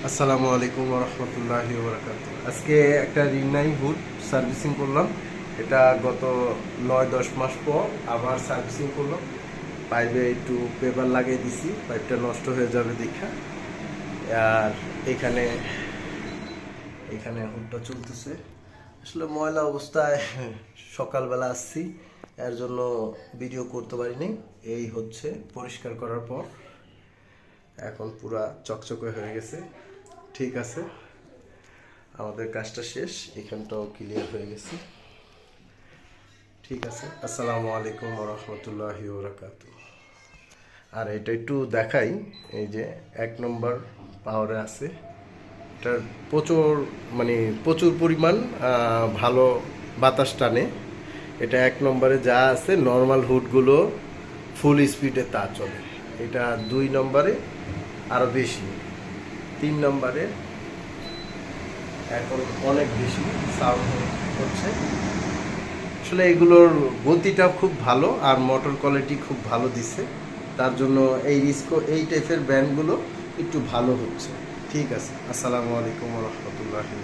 আসসালামু আলাইকুম রহমতুল্লাহি বারাকাতু। আজকে একটা রিনাই হুড সার্ভিসিং করলাম। এটা গত 9-10 মাস পর আবার সার্ভিসিং করলাম। পাইপে একটু পেপার লাগিয়ে দিছি, পাইপটা নষ্ট হয়ে যাবে দেখা। আর এখানে এখানে হুডটা চলতেছে। আসলে ময়লা অবস্থায় সকালবেলা আসছি, এর জন্য ভিডিও করতে পারিনি। এই হচ্ছে পরিষ্কার করার পর এখন পুরা চকচকে হয়ে গেছে। ঠিক আছে, আমাদের কাজটা শেষ, এখানটাও ক্লিয়ার হয়ে গেছে। ঠিক আছে, আসসালামু আলাইকুম রহমতুল্লাহি বারাকাতু। আর এটা একটু দেখাই, এই যে 1 নম্বর পাওয়ারে আছে। এটার প্রচুর প্রচুর পরিমাণ ভালো বাতাস টানে। এটা 1 নম্বরে যা আছে নর্মাল হুডগুলো ফুল স্পিডে তা চলে। এটা 2 নম্বরে আরও বেশি, 3 নম্বরে এখন অনেক বেশি সাউন্ড হচ্ছে। আসলে এগুলোর গতিটা খুব ভালো আর মোটর কোয়ালিটি খুব ভালো দিছে, তার জন্য এই টাইপের ব্র্যান্ডগুলো একটু ভালো হচ্ছে। ঠিক আছে, আসসালামু আলাইকুম রহমতুল্লাহি।